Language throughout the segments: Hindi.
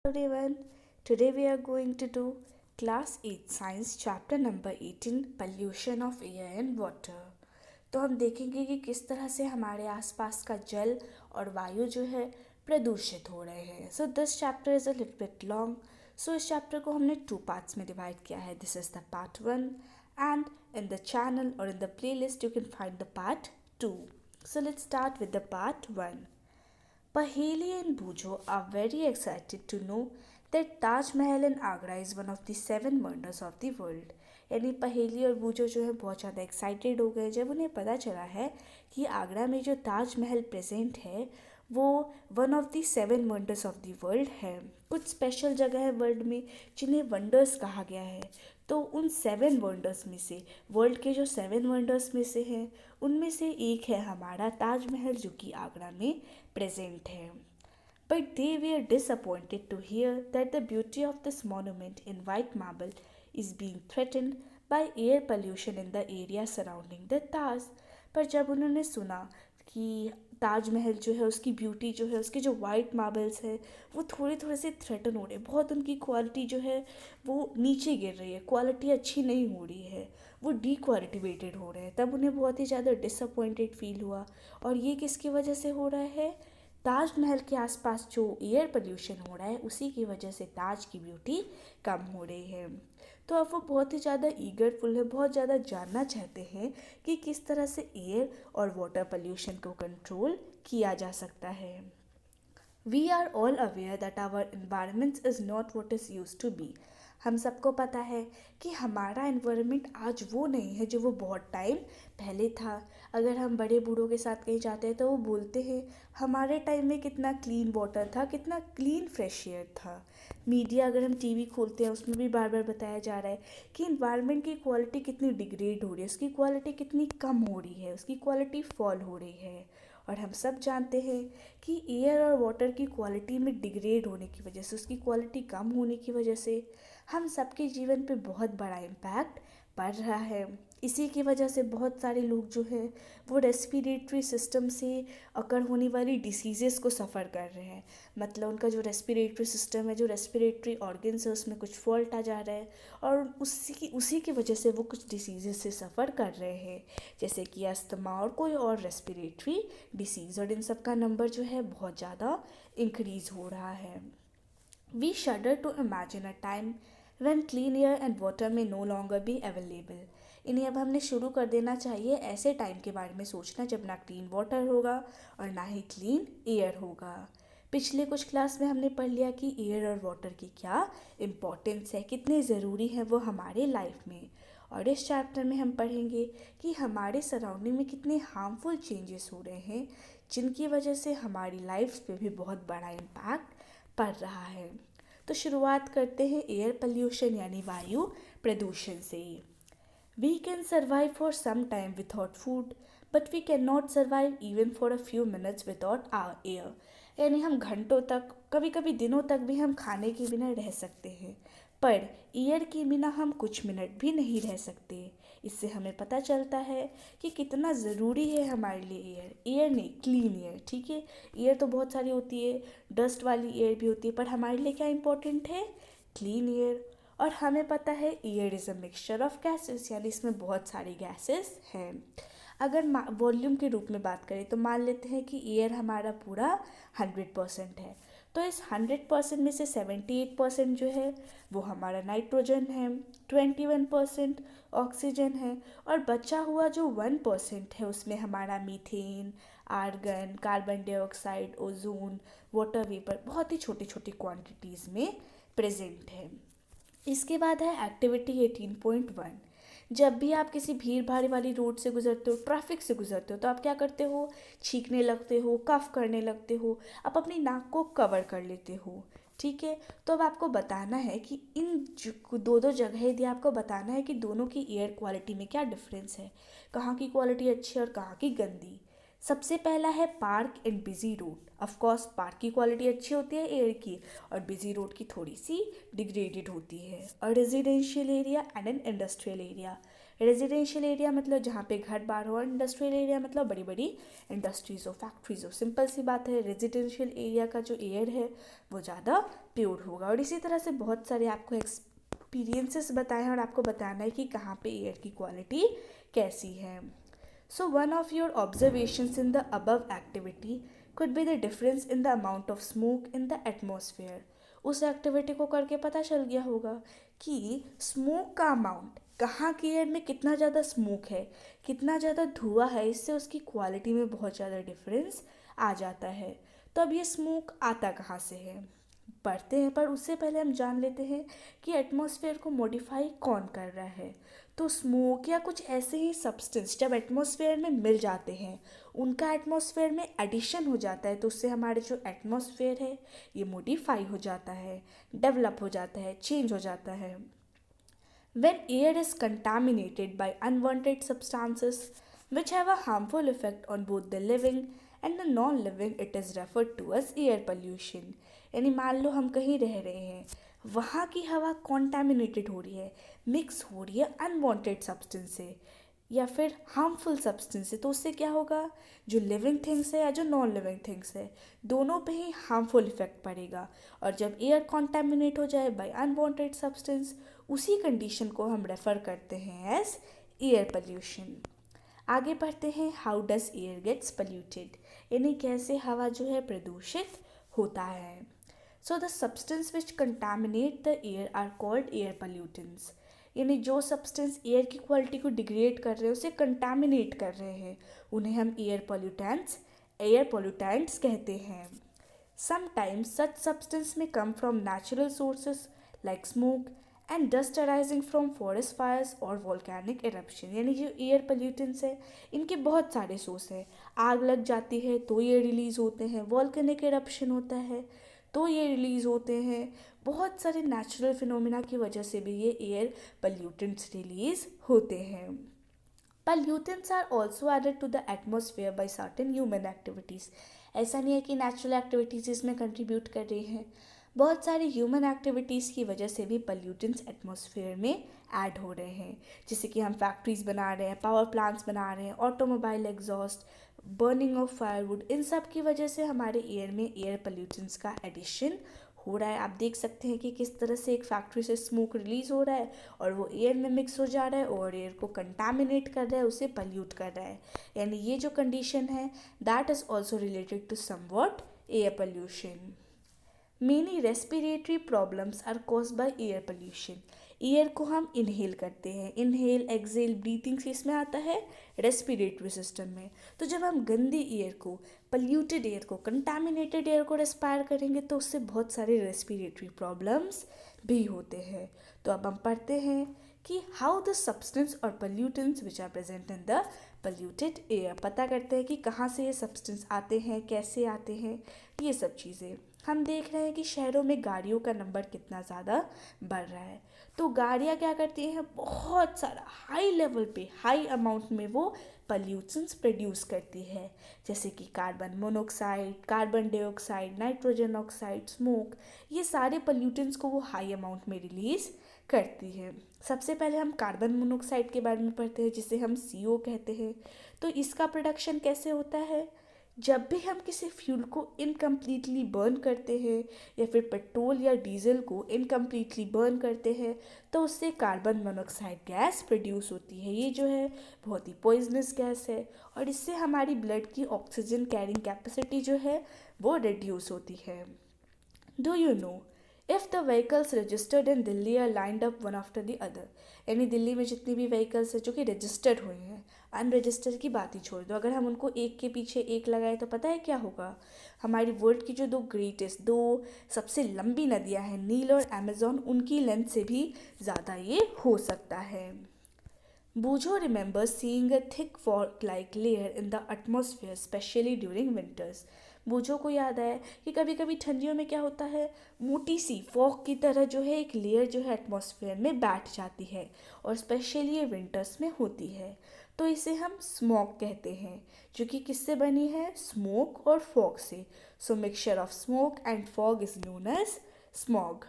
Everyone. Today we are going to do class 8 science chapter number 18 pollution of air and water. तो हम देखेंगे कि किस तरह से हमारे आसपास का जल और वायु जो है प्रदूषित हो रहे हैं. So this chapter is a little bit long. So इस चैप्टर को हमने 2 पार्ट्स में डिवाइड किया है. This is the part 1 and in the channel और in the playlist you can find the part 2. So let's start with the part 1. Paheli and Bujo are very excited to know that Taj Mahal in Agra is one of the 7 wonders of the world. यानी पहेली और बूझो जो है बहुत ज़्यादा एक्साइटेड हो गए जब उन्हें पता चला है कि आगरा में जो ताज महल प्रेजेंट है वो one of the 7 wonders of the world है. कुछ स्पेशल जगह है वर्ल्ड में जिन्हें वंडर्स कहा गया है. तो उन 7 वंडर्स में से वर्ल्ड के जो 7 वंडर्स में से हैं उनमें से एक है हमारा ताजमहल जो कि आगरा में प्रेजेंट है. But they were disappointed to hear that the beauty of this monument in white marble is being threatened by air pollution in the area surrounding the Taj. पर जब उन्होंने सुना कि ताजमहल जो है उसकी ब्यूटी जो है उसके जो वाइट मार्बल्स है वो थोड़े थोड़े से थ्रेटन हो रहे हैं, बहुत उनकी क्वालिटी जो है वो नीचे गिर रही है, क्वालिटी अच्छी नहीं हो रही है, वो डी क्वालिटिवेटेड हो रहे हैं, तब उन्हें बहुत ही ज़्यादा डिसअपॉइंटेड फील हुआ. और ये किसकी वजह से हो रहा है? ताजमहल के आसपास जो एयर पोल्यूशन हो रहा है उसी की वजह से ताज की ब्यूटी कम हो रही है. तो अब वो बहुत ही ज़्यादा ईगरफुल है, बहुत ज़्यादा जानना चाहते हैं कि किस तरह से एयर और वाटर पोल्यूशन को कंट्रोल किया जा सकता है. We are all aware that our environment is not what is use to be. हम सबको पता है कि हमारा इन्वायरमेंट आज वो नहीं है जो वो बहुत टाइम पहले था. अगर हम बड़े बूढ़ों के साथ कहीं जाते हैं तो वो बोलते हैं हमारे टाइम में कितना क्लीन वाटर था, कितना क्लीन फ्रेश एयर था. मीडिया अगर हम टीवी खोलते हैं उसमें भी बार बार बताया जा रहा है कि इन्वायरमेंट की क्वालिटी कितनी डिग्रेड हो रही है, उसकी क्वालिटी कितनी कम हो रही है, उसकी क्वालिटी फॉल हो रही है. और हम सब जानते हैं कि एयर और वाटर की क्वालिटी में डिग्रेड होने की वजह से, उसकी क्वालिटी कम होने की वजह से हम सबके जीवन पे बहुत बड़ा इम्पैक्ट पड़ रहा है. इसी की वजह से बहुत सारे लोग जो हैं वो रेस्पिरेटरी सिस्टम से अकर होने वाली डिसीज़ेस को सफ़र कर रहे हैं. मतलब उनका जो रेस्पिरेटरी सिस्टम है, जो रेस्पिरेटरी ऑर्गन्स है उसमें कुछ फॉल्ट आ जा रहा है और उसी की वजह से वो कुछ डिसीज़ेस से सफ़र कर रहे हैं, जैसे कि अस्थमा और कोई और रेस्पिरेटरी डिसीज़. और इन सब का नंबर जो है बहुत ज़्यादा इंक्रीज़ हो रहा है. We shudder to imagine a time when clean air and water may no longer be available. इन्हें अब हमने शुरू कर देना चाहिए ऐसे टाइम के बारे में सोचना जब ना क्लीन वाटर होगा और ना ही क्लीन एयर होगा. पिछले कुछ क्लास में हमने पढ़ लिया कि एयर और वाटर की क्या इम्पोर्टेंस है, कितने ज़रूरी है वो हमारे लाइफ में. और इस चैप्टर में हम पढ़ेंगे कि हमारे सराउंडिंग में कितने हार्मफुल चेंजेस हो रहे हैं जिनकी वजह से हमारी लाइफ पे भी बहुत बड़ा इम्पैक्ट पड़ रहा है. तो शुरुआत करते हैं एयर पोल्यूशन यानी वायु प्रदूषण से. We can survive for some time without food but we can not survive even for a few minutes without air. यानी हम घंटों तक, कभी कभी दिनों तक भी हम खाने के बिना रह सकते हैं, पर एयर के बिना हम कुछ मिनट भी नहीं रह सकते. इससे हमें पता चलता है कि कितना ज़रूरी है हमारे लिए एयर. एयर नहीं, क्लीन एयर. ठीक है, एयर तो बहुत सारी होती है, डस्ट वाली एयर भी होती है, पर हमारे लिए क्या इम्पोर्टेंट है? Clean air. और हमें पता है air is a mixture of gases, यानी इसमें बहुत सारी गैसेस हैं. अगर वॉल्यूम के रूप में बात करें तो मान लेते हैं कि एयर हमारा पूरा 100% है, तो इस 100% में से 78% जो है वो हमारा नाइट्रोजन है, 21% ऑक्सीजन है, और बचा हुआ जो 1% है उसमें हमारा methane, argon, carbon dioxide, ozone, water vapour बहुत ही छोटी छोटी क्वांटिटीज़ में प्रेजेंट है. इसके बाद है एक्टिविटी 18.1. जब भी आप किसी भीड़ भाड़ वाली रोड से गुजरते हो, ट्रैफिक से गुजरते हो, तो आप क्या करते हो? छींकने लगते हो, कफ करने लगते हो, आप अपनी नाक को कवर कर लेते हो. ठीक है, तो अब आपको बताना है कि इन दो दो जगह यदि आपको बताना है कि दोनों की एयर क्वालिटी में क्या डिफरेंस है, कहाँ की क्वालिटी अच्छी है और कहाँ की गंदी. सबसे पहला है park and busy road. Of course park की क्वालिटी अच्छी होती है एयर की, और बिजी रोड की थोड़ी सी डिग्रेडेड होती है. और residential area and an industrial area. Residential area मतलब जहाँ पे घर बार हो, और इंडस्ट्रियल एरिया मतलब बड़ी बड़ी इंडस्ट्रीज हो, फैक्ट्रीज हो। सिंपल सी बात है, रेजिडेंशियल एरिया का जो एयर है वो ज़्यादा प्योर होगा। और इसी तरह से बहुत सारे आपको एक्सपीरियंसेस बताए हैं और आपको बताना है कि कहाँ पे एयर की क्वालिटी कैसी है। So one of your observations in the above activity could be the difference in the amount of smoke in the atmosphere. उस एक्टिविटी को करके पता चल गया होगा कि स्मोक का अमाउंट, कहाँ की एयर में कितना ज़्यादा स्मोक है, कितना ज़्यादा धुआं है, इससे उसकी क्वालिटी में बहुत ज़्यादा डिफरेंस आ जाता है। तो अब ये स्मोक आता कहाँ से है, पढ़ते हैं, पर उससे पहले हम जान लेते हैं कि एटमॉस्फेयर को मॉडिफाई कौन कर रहा है। तो स्मोक या कुछ ऐसे ही सब्सटेंस जब एटमॉस्फेयर में मिल जाते हैं, उनका एटमॉस्फेयर में एडिशन हो जाता है, तो उससे हमारे जो एटमॉस्फेयर है ये मॉडिफाई हो जाता है, डेवलप हो जाता है, चेंज हो जाता है। When air is contaminated by unwanted substances which have a harmful effect on both the living and the non-living, it is referred to as air pollution. यानी मान लो हम कहीं रह रहे हैं, वहाँ की हवा कॉन्टामिनेटेड हो रही है, मिक्स हो रही है अनवांटेड सब्सटेंस से या फिर हार्मफुल सब्सटेंस से, तो उससे क्या होगा, जो लिविंग थिंग्स है या जो नॉन लिविंग थिंग्स है, दोनों पे ही हार्मफुल इफेक्ट पड़ेगा। और जब एयर कॉन्टामिनेट हो जाए बाय अनवांटेड सब्सटेंस, उसी कंडीशन को हम रेफर करते हैं एज एयर पोल्यूशन। आगे बढ़ते हैं, how does air gets polluted, यानी कैसे हवा जो है प्रदूषित होता है। So the substance which contaminate the air are called air pollutants, यानी जो सब्सटेंस एयर की क्वालिटी को डिग्रेड कर रहे हैं, उसे कंटामिनेट कर रहे हैं, उन्हें हम एयर पोल्यूटेंट्स कहते हैं। समटाइम्स सच सब्सटेंस में come from natural sources like smoke and dust arising from forest fires और वॉल्केनिक इरप्शन, यानी जो एयर पोल्यूटेंट्स है इनके बहुत सारे सोर्स हैं। आग लग जाती है तो ये रिलीज़ होते हैं, वॉल्केनिक इरप्शन होता है तो ये रिलीज़ होते हैं, बहुत सारे नेचुरल फिनोमिना की वजह से भी ये एयर पोल्यूटेंट्स रिलीज़ होते हैं। Pollutants are also added to the atmosphere by certain human activities. ऐसा नहीं है कि नेचुरल एक्टिविटीज़ इसमें कंट्रीब्यूट कर रही हैं, बहुत सारी ह्यूमन एक्टिविटीज़ की वजह से भी पोल्यूटेंट्स एटमॉस्फेयर में ऐड हो रहे हैं। जैसे कि हम फैक्ट्रीज़ बना रहे हैं, पावर प्लांट्स बना रहे हैं, automobile exhaust, burning of firewood, इन सब की वजह से हमारे एयर में एयर पोल्यूटेंट्स का एडिशन हो रहा है। आप देख सकते हैं कि किस तरह से एक फैक्ट्री से स्मोक रिलीज़ हो रहा है और वो एयर में मिक्स हो जा रहा है और एयर को कंटामिनेट कर रहा है, उसे पल्यूट कर रहा है। यानी ये जो कंडीशन है that is also related to somewhat air pollution. Many respiratory problems are cause by air pollution. Air को हम इनहेल करते हैं, इनहेल एक्सेल ब्रीथिंग से इसमें आता है रेस्पिरेटरी सिस्टम में। तो जब हम गंदी एयर को, पोल्यूटेड एयर को, कंटामिनेटेड एयर को रेस्पायर करेंगे तो उससे बहुत सारे रेस्पिरेटरी प्रॉब्लम्स भी होते हैं। तो अब हम पढ़ते हैं कि हाउ द सब्सटेंस और pollutants which are present in the polluted air, पता करते हैं कि कहाँ से ये सब्सटेंस आते हैं, कैसे आते हैं, ये सब चीज़ें। हम देख रहे हैं कि शहरों में गाड़ियों का नंबर कितना ज़्यादा बढ़ रहा है, तो गाड़ियाँ क्या करती हैं, बहुत सारा हाई लेवल पे, हाई अमाउंट में वो पॉल्यूशंस प्रोड्यूस करती है, जैसे कि carbon monoxide, carbon dioxide, nitrogen oxide, smoke, ये सारे पॉल्यूटेंट्स को वो हाई अमाउंट में रिलीज़ करती है। सबसे पहले हम कार्बन मोनोऑक्साइड के बारे में पढ़ते हैं, जिसे हम CO कहते हैं। तो इसका प्रोडक्शन कैसे होता है, जब भी हम किसी फ्यूल को इनकम्प्लीटली बर्न करते हैं या फिर पेट्रोल या डीजल को इनकम्प्लीटली बर्न करते हैं, तो उससे कार्बन मोनोऑक्साइड गैस प्रोड्यूस होती है। ये जो है बहुत ही पॉइजनस गैस है और इससे हमारी ब्लड की ऑक्सीजन कैरिंग कैपेसिटी जो है वो रिड्यूस होती है। Do you know if the vehicles registered in Delhi are lined up one after the other, यानी दिल्ली में जितनी भी व्हीकल्स है जो कि रजिस्टर्ड हुए हैं, अनरजिस्टर्ड की बात ही छोड़ दो, अगर हम उनको एक के पीछे एक लगाए तो पता है क्या होगा, हमारी वर्ल्ड की जो दो सबसे लंबी नदियां हैं, नील और अमेजोन, उनकी लेंथ से भी ज़्यादा ये हो सकता है। Bujo remembers seeing a thick fog-like layer in the atmosphere, especially during winters. बूझो को याद आया कि कभी कभी ठंडियों में क्या होता है, मोटी सी फॉग की तरह जो है एक लेयर जो है एटमॉस्फेयर में बैठ जाती है और स्पेशली ये विंटर्स में होती है, तो इसे हम स्मॉग कहते हैं, जो कि किससे बनी है, स्मोक और फॉग से। So mixture of smoke and fog is known as smog.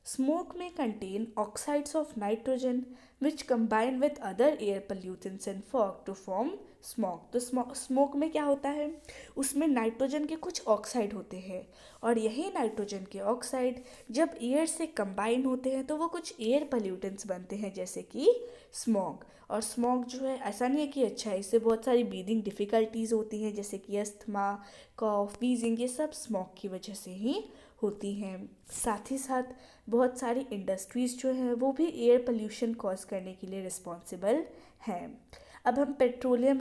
Smoke may contain oxides of nitrogen which combine with other air pollutants and fog to form smog. तो स्मोक में क्या होता है, उसमें नाइट्रोजन के कुछ ऑक्साइड होते हैं और यही नाइट्रोजन के ऑक्साइड जब एयर से कंबाइन होते हैं तो वो कुछ एयर पोल्यूटेंट्स बनते हैं जैसे कि स्मॉग। और स्मॉग जो है ऐसा नहीं है कि अच्छा है, इससे बहुत सारी ब्रीदिंग डिफ़िकल्टीज़ होती हैं जैसे कि अस्थमा, कॉफ, वीजिंग, ये सब स्मॉग की वजह से ही होती हैं। साथ ही साथ बहुत सारी इंडस्ट्रीज़ जो हैं वो भी एयर पोल्यूशन कॉज करने के लिए रिस्पॉन्सिबल हैं। अब हम पेट्रोलियम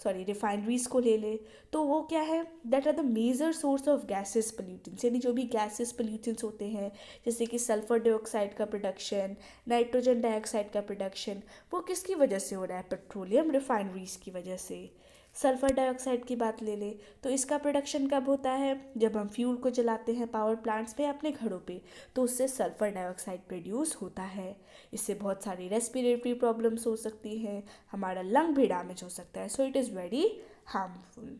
रिफाइनरीज को ले लें तो वो क्या है, that are the major source of gases pollutants, यानी जो भी गैसेस पोल्यूटेंट्स होते हैं जैसे कि सल्फर डाइऑक्साइड का प्रोडक्शन, नाइट्रोजन डाइऑक्साइड का प्रोडक्शन, वो किसकी वजह से हो रहा है, पेट्रोलियम रिफाइनरीज की वजह से। सल्फ़र डाइऑक्साइड की बात ले लें तो इसका प्रोडक्शन कब होता है, जब हम फ्यूल को जलाते हैं पावर प्लांट्स पे अपने घरों पे, तो उससे सल्फ़र डाइऑक्साइड प्रोड्यूस होता है। इससे बहुत सारी रेस्पिरेटरी प्रॉब्लम्स हो सकती हैं, हमारा लंग भी डैमेज हो सकता है, so it is very harmful.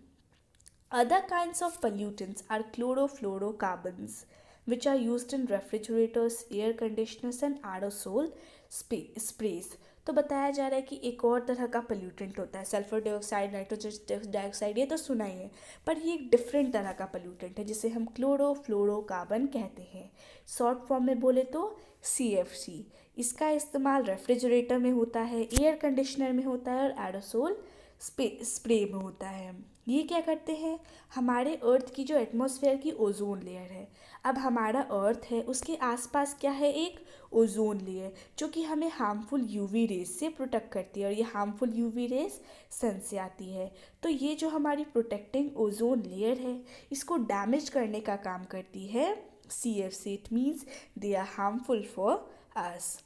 Other kinds of pollutants are chlorofluorocarbons, which are used in refrigerators, air conditioners and aerosol sprays। तो बताया जा रहा है कि एक और तरह का पोल्यूटेंट होता है, सल्फर डाइऑक्साइड, नाइट्रोजन डाइऑक्साइड, ये तो सुना ही है, पर ये एक डिफरेंट तरह का पोल्यूटेंट है जिसे हम क्लोरोफ्लोरोकार्बन कहते हैं। शॉर्ट फॉर्म में बोले तो CFC। इसका इस्तेमाल रेफ्रिजरेटर में होता है, एयर कंडीशनर में होता है और एरोसोल स्प्रे में होता है। ये क्या करते हैं, हमारे अर्थ की जो एटमॉस्फेयर की ओजोन लेयर है, अब हमारा अर्थ है उसके आसपास क्या है, एक ओजोन लेयर जो कि हमें हार्मफुल यूवी रेज से प्रोटेक्ट करती है और ये हार्मफुल यूवी रेज सन से आती है। तो ये जो हमारी प्रोटेक्टिंग ओजोन लेयर है इसको डैमेज करने का काम करती है CFC। It means they are harmful for us.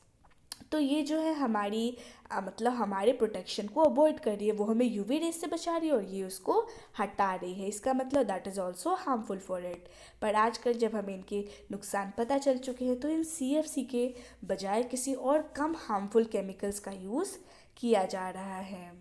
तो ये जो है हमारी मतलब हमारे प्रोटेक्शन को अवॉइड कर रही है, वो हमें यूवी रेस से बचा रही है और ये उसको हटा रही है, इसका मतलब that is also harmful for it. पर आजकल जब हमें इनके नुकसान पता चल चुके हैं तो इन CFC के बजाय किसी और कम हार्मफुल केमिकल्स का यूज़ किया जा रहा है।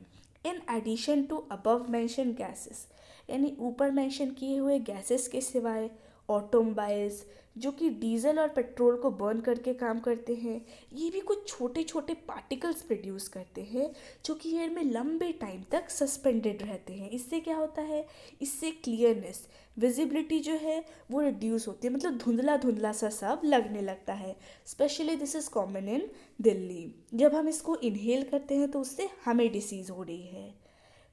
In addition to above mention gases, यानी ऊपर मेंशन किए हुए गैसेस के सिवाय ऑटोमोबाइल्स जो कि डीजल और पेट्रोल को बर्न करके काम करते हैं, ये भी कुछ छोटे छोटे पार्टिकल्स प्रोड्यूस करते हैं जो कि एयर में लंबे टाइम तक सस्पेंडेड रहते हैं। इससे क्या होता है, इससे क्लियरनेस, विजिबिलिटी जो है वो रिड्यूस होती है, मतलब धुंधला धुंधला सा सब लगने लगता है। Specially this is common in Delhi. जब हम इसको इनहेल करते हैं तो उससे हमें डिसीज़ हो रही है।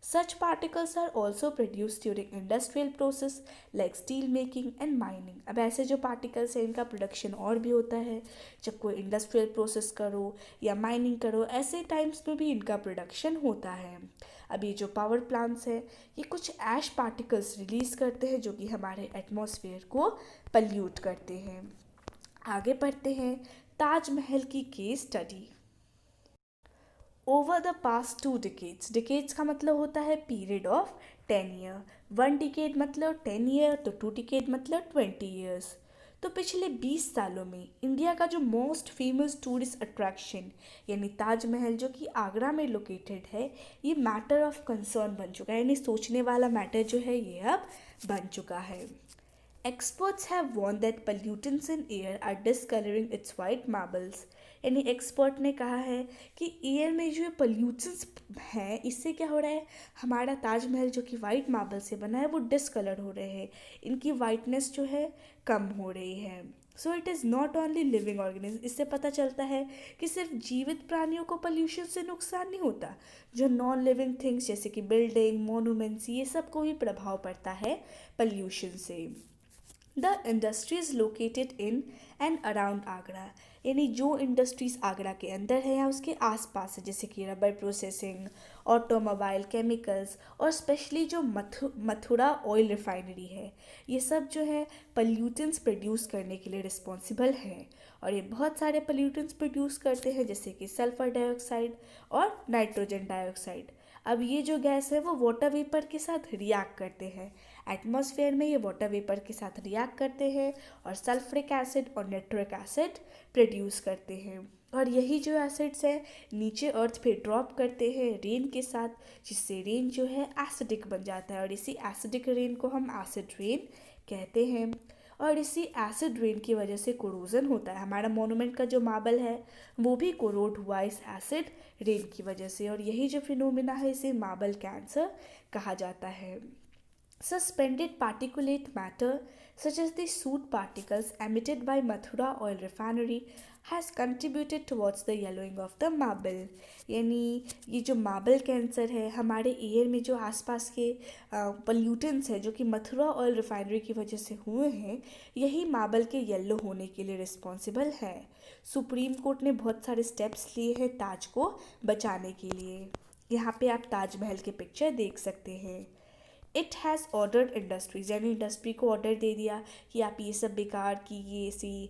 Such particles are also produced during industrial process like steel making and mining। अब ऐसे जो particles हैं इनका प्रोडक्शन और भी होता है, जब कोई इंडस्ट्रियल प्रोसेस करो या माइनिंग करो ऐसे टाइम्स में भी इनका प्रोडक्शन होता है। अब ये जो पावर प्लांट्स हैं ये कुछ ऐश पार्टिकल्स रिलीज़ करते हैं जो कि हमारे एटमॉस्फेयर को पल्यूट करते हैं। आगे पढ़ते हैं ताजमहल की case study. Over the past 2 decades, decades का मतलब होता है पीरियड ऑफ 10 ईयर, 1 डिकेड मतलब 10 ईयर, तो 2 डिकेड मतलब 20 ईयर्स। तो पिछले 20 सालों में इंडिया का जो मोस्ट फेमस टूरिस्ट अट्रैक्शन यानी ताजमहल जो कि आगरा में लोकेटेड है, ये मैटर ऑफ कंसर्न बन चुका है, यानी सोचने वाला मैटर जो है ये अब बन चुका है। Experts have warned that pollutants in air are discoloring its white marbles। यानी एक्सपर्ट ने कहा है कि एयर में जो पोल्यूटेंट्स हैं इससे क्या हो रहा है, हमारा ताजमहल जो कि वाइट मार्बल से बना है वो डिसकलर हो रहे हैं, इनकी वाइटनेस जो है कम हो रही है। So it is not only living organism. इससे पता चलता है कि सिर्फ जीवित प्राणियों को पोल्यूशन से नुकसान नहीं होता, जो नॉन लिविंग थिंग्स जैसे कि बिल्डिंग, मोनूमेंट्स, ये सब को भी प्रभाव पड़ता है पोल्यूशन से। The industries located in and around Agra, यानी जो इंडस्ट्रीज़ आगरा के अंदर है या उसके आसपास है जैसे कि रबर प्रोसेसिंग, ऑटोमोबाइल, केमिकल्स और स्पेशली जो मथुरा ऑयल रिफाइनरी है, ये सब जो है पल्यूटेंट्स प्रोड्यूस करने के लिए रिस्पॉन्सिबल है। और ये बहुत सारे पल्यूटेंट्स प्रोड्यूस करते हैं जैसे कि सल्फ़र डाइऑक्साइड और नाइट्रोजन डाइऑक्साइड। अब ये जो गैस है वो वाटर वेपर के साथ रिएक्ट करते हैं, एटमॉस्फेयर में ये वाटर वेपर के साथ रिएक्ट करते हैं और सल्फ्रिक एसिड और नाइट्रिक एसिड प्रोड्यूस करते हैं। और यही जो एसिड्स हैं नीचे अर्थ पे ड्रॉप करते हैं रेन के साथ, जिससे रेन जो है एसिडिक बन जाता है और इसी एसिडिक रेन को हम एसिड रेन कहते हैं। और इसी एसिड रेन की वजह से कोरोजन होता है। हमारा मोनूमेंट का जो मार्बल है वो भी कोरोड हुआ इस एसिड रेन की वजह से, और यही जो फिनोमिना है इसे मार्बल कैंसर कहा जाता है। Suspended particulate matter, such as the soot particles emitted by Mathura oil refinery, has contributed towards the yellowing of the marble। यानी ये जो मार्बल कैंसर है, हमारे एयर में जो आसपास के पल्यूटेंट्स है जो कि मथुरा ऑयल रिफाइनरी की वजह से हुए हैं, यही मार्बल के येलो होने के लिए रिस्पॉन्सिबल है। सुप्रीम कोर्ट ने बहुत सारे स्टेप्स लिए हैं ताज को बचाने के लिए। यहाँ पे आप ताजमहल के पिक्चर देख सकते हैं। इट हैज़ ऑर्डर्ड इंडस्ट्रीज, यानी इंडस्ट्री को ऑर्डर दे दिया कि आप ये सब बेकार की ये ऐसी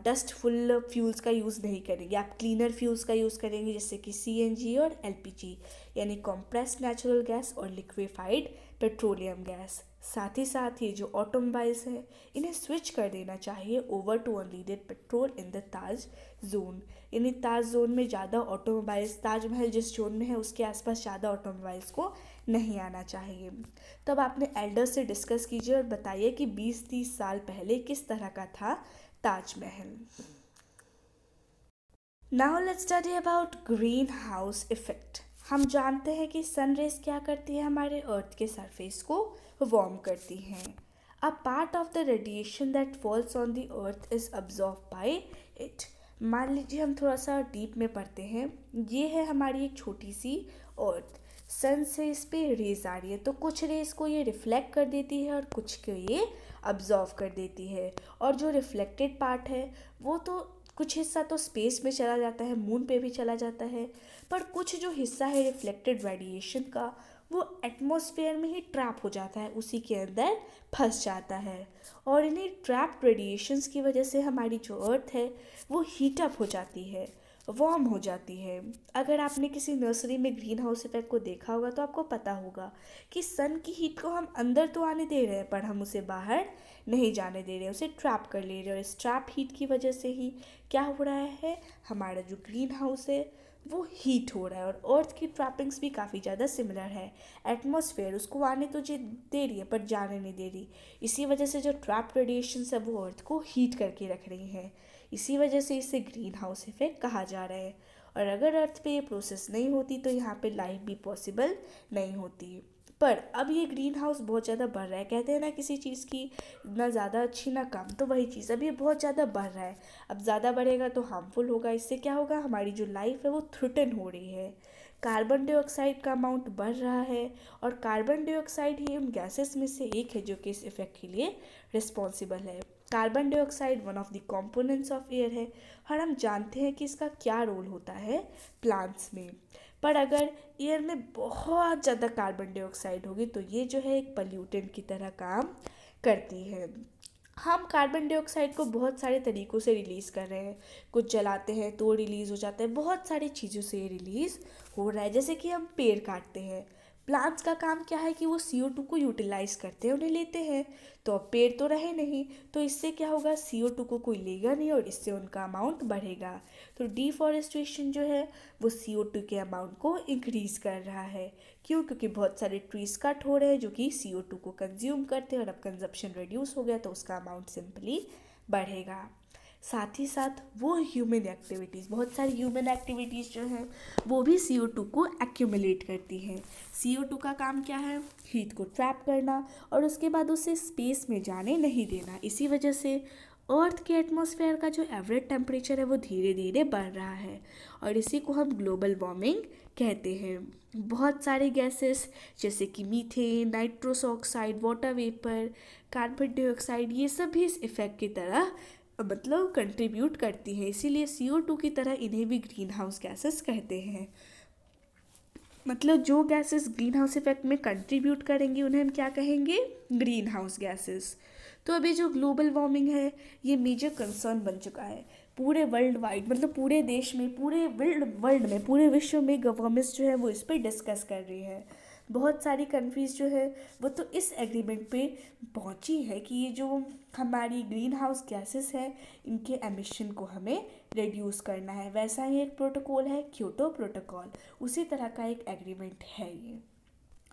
डस्टफुल फ्यूल्स का यूज़ नहीं करेंगे, आप क्लीनर फ्यूल्स का यूज़ करेंगे जैसे कि सीएनजी और एलपीजी, यानी कॉम्प्रेस्ड नेचुरल गैस और लिक्विफाइड पेट्रोलियम गैस। साथ ही साथ ये जो ऑटोमोबाइल्स हैं इन्हें स्विच कर देना चाहिए over to unleaded petrol in the Taj zone, यानी ताज जोन में ज़्यादा ऑटोमोबाइल्स, ताजमहल जिस जोन में है उसके आसपास ज़्यादा ऑटोमोबाइल्स को नहीं आना चाहिए। तब आपने एल्डर से डिस्कस कीजिए और बताइए कि 20-30 साल पहले किस तरह का था Taj Mahal. Now let's study about green house effect. हम जानते हैं कि सन रेज क्या करती है, हमारे अर्थ के सरफेस को वार्म करती हैं। A part of the radiation that falls on the earth is absorb by it. मान लीजिए हम थोड़ा सा डीप में पढ़ते हैं, ये है हमारी एक छोटी सी अर्थ, सन से इस पे रेज आ रही है, तो कुछ रेज को ये रिफ्लेक्ट कर देती है और कुछ को ये अब्जॉर्व कर देती है। और जो रिफ्लेक्टेड पार्ट है वो तो कुछ हिस्सा तो स्पेस में चला जाता है, मून पे भी चला जाता है, पर कुछ जो हिस्सा है रिफ्लेक्टेड रेडिएशन का वो एटमॉस्फेयर में ही ट्रैप हो जाता है, उसी के अंदर फंस जाता है। और इन्हीं ट्रैप्ड रेडिएशंस की वजह से हमारी जो अर्थ है वो हीट अप हो जाती है, वार्म हो जाती है। अगर आपने किसी नर्सरी में ग्रीन हाउस इफेक्ट को देखा होगा तो आपको पता होगा कि सन की हीट को हम अंदर तो आने दे रहे हैं पर हम उसे बाहर नहीं जाने दे रहे हैं, उसे ट्रैप कर ले रहे हैं। और इस ट्रैप हीट की वजह से ही क्या हो रहा है, हमारा जो ग्रीन हाउस है वो हीट हो रहा है। और अर्थ की ट्रैपिंग्स भी काफ़ी ज़्यादा सिमिलर है। एटमॉस्फेयर उसको आने तो दे रही है पर जाने नहीं दे रही, इसी वजह से जो ट्रैप रेडिएशन है वो अर्थ को हीट करके रख रही हैं। इसी वजह से इसे ग्रीन हाउस इफेक्ट कहा जा रहा है। और अगर अर्थ पे ये प्रोसेस नहीं होती तो यहाँ पे लाइफ भी पॉसिबल नहीं होती। पर अब ये ग्रीन हाउस बहुत ज़्यादा बढ़ रहा है, कहते हैं ना किसी चीज़ की ना ज़्यादा अच्छी ना कम, तो वही चीज़ अब ये बहुत ज़्यादा बढ़ रहा है। अब ज़्यादा बढ़ेगा तो हार्मफुल होगा, इससे क्या होगा, हमारी जो लाइफ है वो थ्रेटन हो रही है। कार्बन डाइऑक्साइड का अमाउंट बढ़ रहा है, और कार्बन डाइऑक्साइड ही उन गैसेस में से एक है जो कि इस इफेक्ट के लिए रिस्पॉन्सिबल है। Carbon dioxide one of the components of air है, और हम जानते हैं कि इसका क्या रोल होता है प्लांट्स में। पर अगर एयर में बहुत ज़्यादा कार्बन डाइऑक्साइड होगी तो ये जो है एक पल्यूटेंट की तरह काम करती है। हम कार्बन डाइऑक्साइड को बहुत सारे तरीक़ों से रिलीज़ कर रहे हैं, कुछ जलाते हैं तो रिलीज़ हो जाता है, बहुत सारी चीज़ों से रिलीज़ हो रहा है। जैसे कि हम पेड़ काटते हैं, प्लांट्स का काम क्या है कि वो CO2 को यूटिलाइज करते हैं, उन्हें लेते हैं, तो अब पेड़ तो रहे नहीं, तो इससे क्या होगा, CO2 को कोई लेगा नहीं और इससे उनका अमाउंट बढ़ेगा। तो डिफॉरेस्टेशन जो है वो CO2 के अमाउंट को इंक्रीज़ कर रहा है। क्यों? क्योंकि बहुत सारे ट्रीज कट हो रहे हैं जो कि CO2 को कंज्यूम करते हैं, और अब कंजप्शन रिड्यूस हो गया तो उसका अमाउंट सिंपली बढ़ेगा। साथ ही साथ वो ह्यूमन एक्टिविटीज़, बहुत सारी ह्यूमन एक्टिविटीज़ जो हैं वो भी CO2 को एक्यूमुलेट करती हैं। CO2 का काम क्या है, हीट को ट्रैप करना और उसके बाद उसे स्पेस में जाने नहीं देना। इसी वजह से अर्थ के एटमॉस्फेयर का जो एवरेज टेम्परेचर है वो धीरे धीरे बढ़ रहा है, और इसी को हम ग्लोबल वार्मिंग कहते हैं। बहुत सारे गैसेस जैसे कि methane, nitrous oxide, water vapour, carbon dioxide, ये सब भी इस इफेक्ट की तरह मतलब कंट्रीब्यूट करती हैं। इसीलिए CO2 की तरह इन्हें भी ग्रीन हाउस गैसेस कहते हैं। मतलब जो गैसेस ग्रीन हाउस इफेक्ट में कंट्रीब्यूट करेंगी उन्हें हम क्या कहेंगे, ग्रीन हाउस गैसेस। तो अभी जो ग्लोबल वार्मिंग है ये मेजर कंसर्न बन चुका है पूरे वर्ल्ड वाइड, मतलब पूरे देश में, पूरे वर्ल्ड में, पूरे विश्व में गवर्नमेंट्स जो है वो इस पर डिस्कस कर रही है। बहुत सारी कंट्रीज़ जो है वो तो इस एग्रीमेंट पे पहुंची है कि ये जो हमारी ग्रीन हाउस गैसेस है इनके एमिशन को हमें रिड्यूस करना है। वैसा ही एक प्रोटोकॉल है क्योटो प्रोटोकॉल, उसी तरह का एक एग्रीमेंट है ये।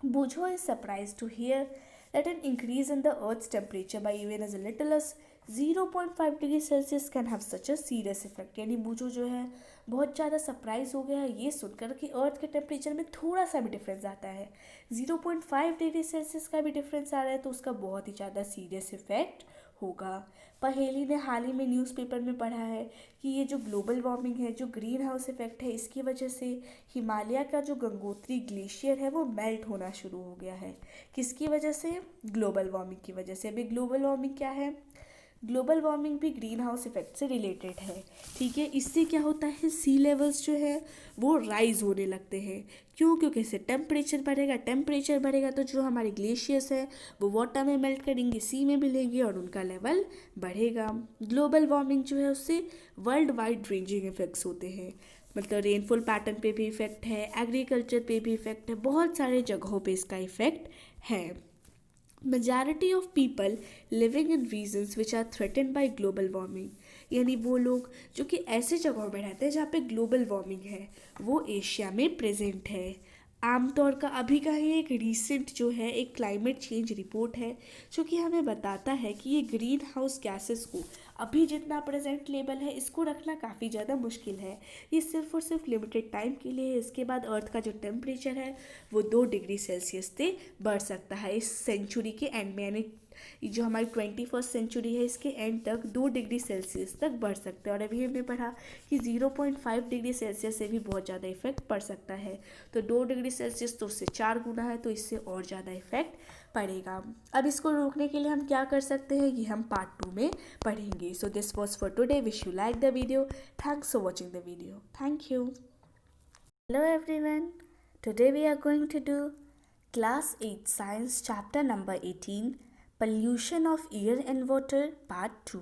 Bujo is surprised to hear that an increase in the Earth's temperature by even as little as 0.5 degree Celsius can have such a serious effect. यानी बूझो जो है बहुत ज़्यादा सरप्राइज हो गया है ये सुनकर कि अर्थ के टेम्परेचर में थोड़ा सा भी डिफरेंस आता है, 0.5 डिग्री सेल्सियस का भी डिफरेंस आ रहा है तो उसका बहुत ही ज़्यादा सीरियस इफेक्ट होगा। पहेली ने हाल ही में न्यूज़पेपर में पढ़ा है कि ये जो ग्लोबल वार्मिंग है, जो ग्रीन हाउस इफेक्ट है, इसकी वजह से हिमालय का जो गंगोत्री ग्लेशियर है वो मेल्ट होना शुरू हो गया है। किसकी वजह से? ग्लोबल वार्मिंग की वजह से। अभी ग्लोबल वार्मिंग क्या है? ग्लोबल वार्मिंग भी ग्रीन हाउस इफेक्ट से रिलेटेड है। ठीक है, इससे क्या होता है, सी लेवल्स जो है वो राइज होने लगते हैं। क्यों? क्योंकि इससे टेम्परेचर बढ़ेगा, टेम्परेचर बढ़ेगा तो जो हमारे ग्लेशियर्स हैं वो वाटर में मेल्ट करेंगे, सी में मिलेंगे और उनका लेवल बढ़ेगा। ग्लोबल वार्मिंग जो है उससे वर्ल्ड वाइड रेंजिंग इफेक्ट्स होते हैं। मतलब रेनफॉल पैटर्न पे भी इफेक्ट है, एग्रीकल्चर पे भी इफेक्ट है, बहुत सारे जगहों पे इसका इफेक्ट है। Majority of people living in regions which are threaten by global warming, यानी वो लोग जो कि ऐसे जगहों में रहते हैं जहाँ पे ग्लोबल वार्मिंग है वो एशिया में प्रेजेंट है। आमतौर का अभी का ही एक रीसेंट जो है एक क्लाइमेट चेंज रिपोर्ट है जो कि हमें बताता है कि ये ग्रीन हाउस गैसेस को अभी जितना प्रेजेंट लेवल है इसको रखना काफ़ी ज़्यादा मुश्किल है। ये सिर्फ और सिर्फ लिमिटेड टाइम के लिए है। इसके बाद अर्थ का जो टेम्परेचर है वो 2 डिग्री सेल्सियस से बढ़ सकता है इस सेंचुरी के एंड में, यानी जो हमारी 21st सेंचुरी है इसके एंड तक 2 डिग्री सेल्सियस तक बढ़ सकते हैं। और अभी हमने पढ़ा कि 0.5 डिग्री सेल्सियस से भी बहुत ज़्यादा इफेक्ट पड़ सकता है। तो 2 डिग्री सेल्सियस तो उससे 4 गुना है तो इससे और ज़्यादा इफेक्ट पड़ेगा। अब इसको रोकने के लिए हम क्या कर सकते हैं ये हम पार्ट 2 में पढ़ेंगे। So this was for today. Wish you like the video. Thanks for watching the video. Thank you. Hello everyone. Today we are going to do Class 8 Science Chapter number 18 Pollution of Air and Water Part 2।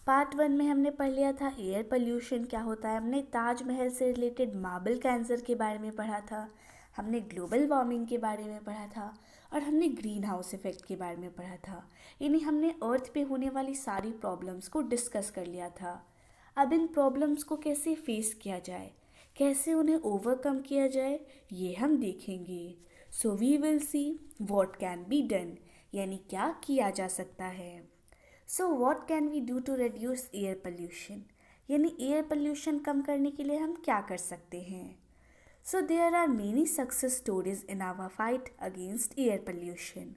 Part 1 में हमने पढ़ लिया था एयर पोल्यूशन क्या होता है, हमने ताजमहल से रिलेटेड मार्बल कैंसर के बारे में पढ़ा था, हमने ग्लोबल वार्मिंग के बारे में पढ़ा था और हमने ग्रीन हाउस इफेक्ट के बारे में पढ़ा था। यानी हमने अर्थ पे होने वाली सारी प्रॉब्लम्स को डिस्कस कर लिया था। अब इन प्रॉब्लम्स को कैसे फेस किया जाए, कैसे उन्हें ओवरकम किया जाए ये हम देखेंगे। So we will see what can be done, यानी क्या किया जा सकता है। So what can we do to reduce air pollution, यानी एयर पोल्यूशन कम करने के लिए हम क्या कर सकते हैं। So there are many success stories in our fight against air pollution.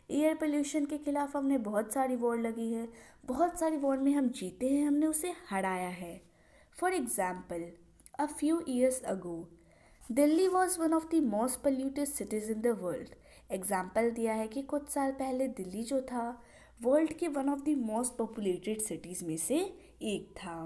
Air pollution के खिलाफ हमने बहुत सारी वॉर लगी है, बहुत सारी वॉर में हम जीते हैं, हमने उसे हराया है। For example, a few years ago, Delhi was one of the most polluted cities in the world। Example दिया है कि कुछ साल पहले दिल्ली जो था वर्ल्ड के one of the most populated cities में से एक था।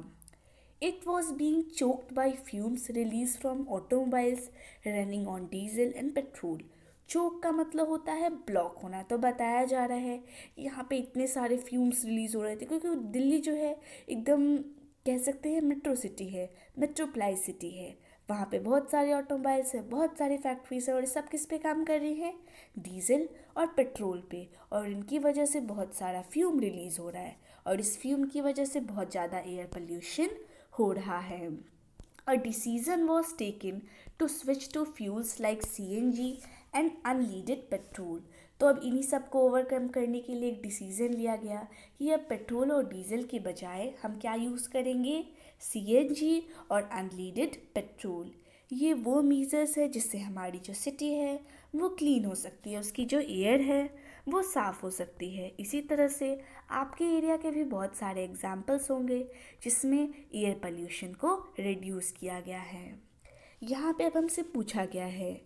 It was being choked by fumes release from automobiles running on diesel and petrol. Choke का मतलब होता है ब्लॉक होना। तो बताया जा रहा है यहाँ पे इतने सारे फ्यूम्स रिलीज हो रहे थे क्योंकि दिल्ली जो है एकदम कह सकते हैं मेट्रो सिटी है, मेट्रोप्लाइज सिटी है। वहाँ पे बहुत सारे ऑटोमोबाइल्स हैं, बहुत सारी फैक्ट्रीज है और ये सब किस पे काम कर रही हैं, डीजल और पेट्रोल पे। और इनकी वजह से बहुत सारा फ्यूम रिलीज़ हो रहा है और इस फ्यूम की वजह से बहुत ज़्यादा एयर पोल्यूशन हो रहा है। A decision was taken to switch to fuels like CNG and unleaded petrol। तो अब इन्हीं सब को ओवरकम करने के लिए एक डिसीज़न लिया गया कि अब पेट्रोल और डीजल के बजाय हम क्या यूज़ करेंगे, CNG और अनलीडेड पेट्रोल। ये वो मीज़र्स है जिससे हमारी जो सिटी है वो क्लीन हो सकती है, उसकी जो एयर है वो साफ़ हो सकती है। इसी तरह से आपके एरिया के भी बहुत सारे एग्जाम्पल्स होंगे जिसमें एयर पोल्यूशन को रिड्यूस किया गया है। यहाँ पे अब हमसे पूछा गया है,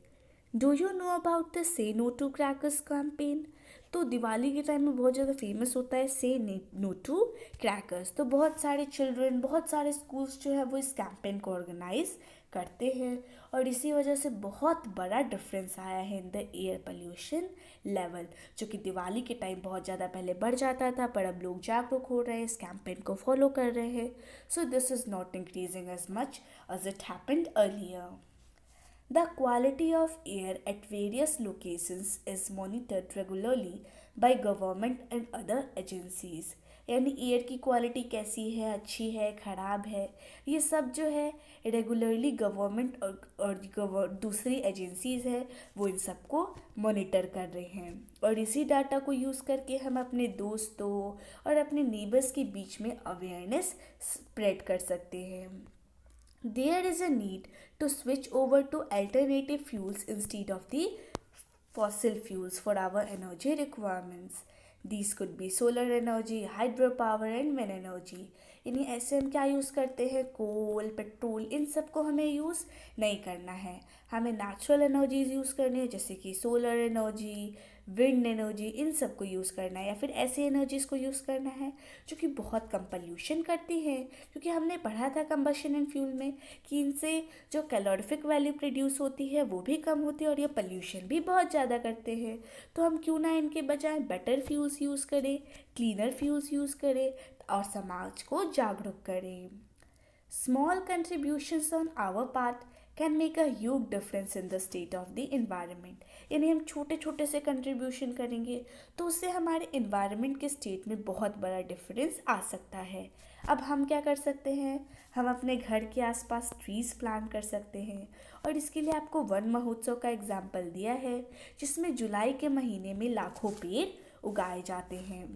do you know about the से नो टू क्रैकर्स कैंपेन। तो दिवाली के टाइम में बहुत ज़्यादा फेमस होता है से नो टू क्रैकर्स। तो बहुत सारे चिल्ड्रन, बहुत सारे स्कूल्स जो है वो इस कैंपेन को ऑर्गेनाइज करते हैं और इसी वजह से बहुत बड़ा डिफरेंस आया है in the air pollution level, जो कि दिवाली के टाइम बहुत ज़्यादा पहले बढ़ जाता था पर अब लोग जागरूक हो रहे हैं, इस कैंपेन को फॉलो कर रहे हैं। So this is not increasing as much as it happened earlier. The quality of air at various locations is monitored regularly by government and other agencies। यानी एयर की क्वालिटी कैसी है, अच्छी है, ख़राब है, ये सब जो है रेगुलरली गवर्नमेंट और दूसरी एजेंसीज़ है वो इन सबको मॉनिटर कर रहे हैं। और इसी डाटा को यूज़ करके हम अपने दोस्तों और अपने नेबर्स के बीच में अवेयरनेस स्प्रेड कर सकते हैं। There is a need to switch over to alternative fuels instead of the fossil fuels for our energy requirements. These could be solar energy, hydropower and wind energy. यानी ऐसे हम क्या यूज़ करते हैं, कोल, पेट्रोल, इन सब को हमें यूज़ नहीं करना है। हमें नेचुरल एनर्जीज यूज़ करनी है, जैसे कि सोलर एनर्जी, विंड एनर्जी, इन सब को यूज़ करना है, या फिर ऐसी एनर्जीज़ को यूज़ करना है जो कि बहुत कम पॉल्यूशन करती हैं। क्योंकि हमने पढ़ा था कंबशन एंड फ्यूल में कि इनसे जो कैलोरीफिक वैल्यू प्रोड्यूस होती है वो भी कम होती है और ये पॉल्यूशन भी बहुत ज़्यादा करते हैं। तो हम क्यों ना इनके बजाय बेटर फ्यूल्स यूज़ करें, क्लीनर फ्यूल्स यूज़ करें और समाज को जागरूक करें। Small contributions on our part can make a huge difference in the state of the environment. यानी हम छोटे छोटे से कंट्रीब्यूशन करेंगे तो उससे हमारे इन्वायरमेंट के स्टेट में बहुत बड़ा डिफरेंस आ सकता है। अब हम क्या कर सकते हैं, हम अपने घर के आसपास ट्रीज़ प्लांट कर सकते हैं। और इसके लिए आपको वन महोत्सव का एग्जाम्पल दिया है, जिसमें जुलाई के महीने में लाखों पेड़ उगाए जाते हैं।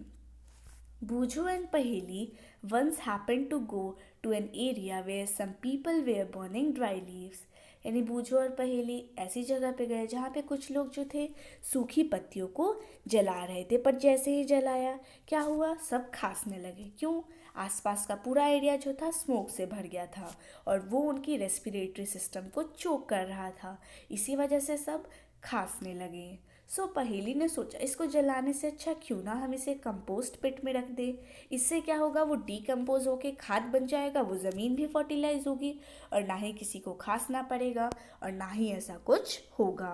Buju and Paheli once happened to go to an area where some people were burning dry leaves. यानी बूझो और पहेली ऐसी जगह पे गए जहाँ पे कुछ लोग जो थे सूखी पत्तियों को जला रहे थे, पर जैसे ही जलाया क्या हुआ, सब खांसने लगे। क्यों? आसपास का पूरा एरिया जो था स्मोक से भर गया था और वो उनकी रेस्पिरेटरी सिस्टम को चोक कर रहा था। इसी वजह से सब खांसने लगे। सो पहेली ने सोचा इसको जलाने से अच्छा क्यों ना हम इसे कंपोस्ट पिट में रख दें। इससे क्या होगा, वो डीकम्पोज होके खाद बन जाएगा, वो ज़मीन भी फर्टिलाइज होगी और ना ही किसी को खांसना पड़ेगा और ना ही ऐसा कुछ होगा।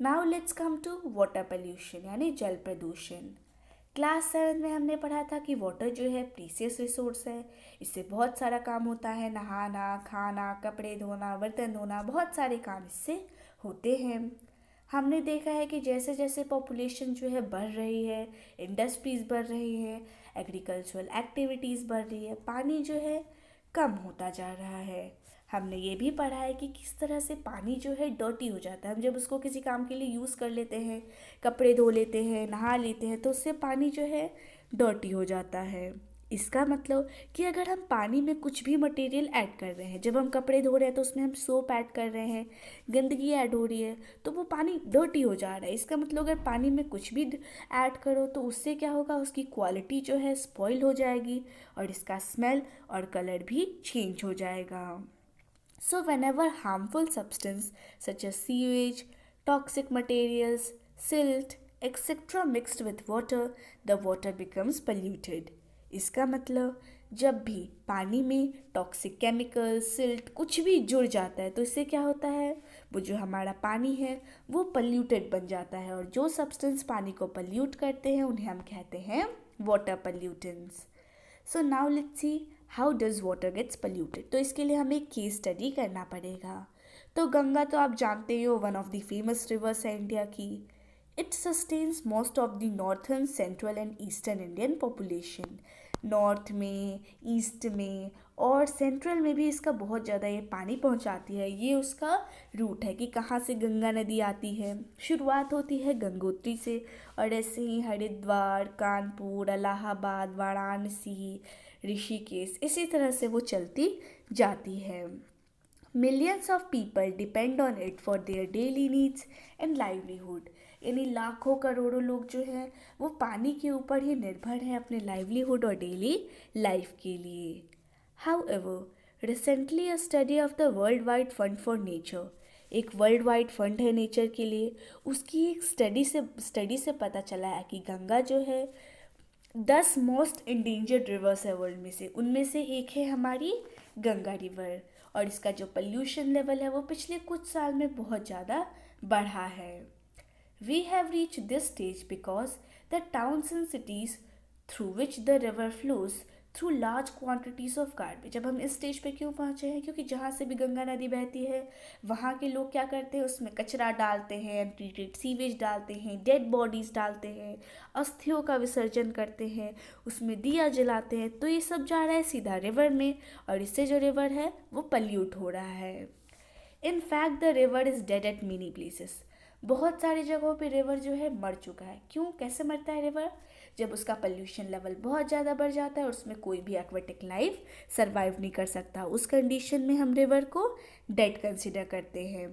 Now let's come to water pollution यानी जल प्रदूषण। क्लास 7 में हमने पढ़ा था कि वाटर जो है प्रीसियस रिसोर्स है। इससे बहुत सारा काम होता है, नहाना, खाना, कपड़े धोना, बर्तन धोना, बहुत सारे काम इससे होते हैं। हमने देखा है कि जैसे जैसे पॉपुलेशन जो है बढ़ रही है, इंडस्ट्रीज़ बढ़ रही है, एग्रीकल्चरल एक्टिविटीज़ बढ़ रही है, पानी जो है कम होता जा रहा है। हमने ये भी पढ़ा है कि किस तरह से पानी जो है डर्टी हो जाता है। हम जब उसको किसी काम के लिए यूज़ कर लेते हैं, कपड़े धो लेते हैं, नहा लेते हैं, तो उससे पानी जो है डर्टी हो जाता है। इसका मतलब कि अगर हम पानी में कुछ भी मटेरियल ऐड कर रहे हैं, जब हम कपड़े धो रहे हैं तो उसमें हम सोप ऐड कर रहे हैं, गंदगी ऐड हो रही है, तो वो पानी डर्टी हो जा रहा है। इसका मतलब अगर पानी में कुछ भी ऐड करो तो उससे क्या होगा, उसकी क्वालिटी जो है स्पॉइल हो जाएगी और इसका स्मेल और कलर भी चेंज हो जाएगा। So whenever harmful substance such as sewage, toxic materials, silt, etc. mixed with water, the water becomes polluted. इसका मतलब जब भी पानी में टॉक्सिक केमिकल, सिल्ट कुछ भी जुड़ जाता है तो इससे क्या होता है, वो जो हमारा पानी है वो पल्यूटेड बन जाता है और जो सब्सटेंस पानी को पल्यूट करते हैं उन्हें हम कहते हैं water pollutants. So now let's see how does water gets polluted. तो इसके लिए हमें केस स्टडी करना पड़ेगा। तो गंगा तो आप जानते ही हो, one of the famous reverse है इंडिया की। It sustains most of the northern, central and eastern Indian population. North में, ईस्ट में और सेंट्रल में भी इसका बहुत ज़्यादा ये पानी पहुंचाती है। ये उसका रूट है कि कहाँ से गंगा नदी आती है। शुरुआत होती है गंगोत्री से और ऐसे ही हरिद्वार, कानपुर, इलाहाबाद, वाराणसी, ऋषिकेश, इसी तरह से वो चलती जाती है। Millions of people depend on it for their daily needs and livelihood. यानी लाखों करोड़ों लोग जो हैं वो पानी के ऊपर ही निर्भर हैं अपने लाइवलीहुड और डेली लाइफ के लिए। However, recently a study of the world wide fund for nature, एक वर्ल्ड वाइड फंड है नेचर के लिए, उसकी एक स्टडी से पता चला है कि गंगा जो है 10 मोस्ट इंडेंजर्ड रिवर्स है वर्ल्ड में से, उनमें से एक है हमारी गंगा रिवर। और इसका जो पोल्यूशन लेवल है वो पिछले कुछ साल में बहुत ज़्यादा बढ़ा है। We have reached this stage because the towns and cities through which the river flows through large quantities of garbage. अब हम इस स्टेज पे क्यों पहुँचे हैं, क्योंकि जहाँ से भी गंगा नदी बहती है वहाँ के लोग क्या करते हैं, उसमें कचरा डालते हैं, अनट्रीटेड सीवेज डालते हैं, डेड बॉडीज़ डालते हैं, अस्थियों का विसर्जन करते हैं, उसमें दिया जलाते हैं, तो ये सब जा रहा है सीधा रिवर में, और इससे जो रिवर है वो पल्यूट हो रहा है। In fact the river is dead eight many places. बहुत सारी जगहों पे रिवर जो है मर चुका है। क्यों, कैसे मरता है रिवर, जब उसका पोल्यूशन लेवल बहुत ज़्यादा बढ़ जाता है और उसमें कोई भी एक्वेटिक लाइफ सर्वाइव नहीं कर सकता, उस कंडीशन में हम रिवर को डेड कंसिडर करते हैं।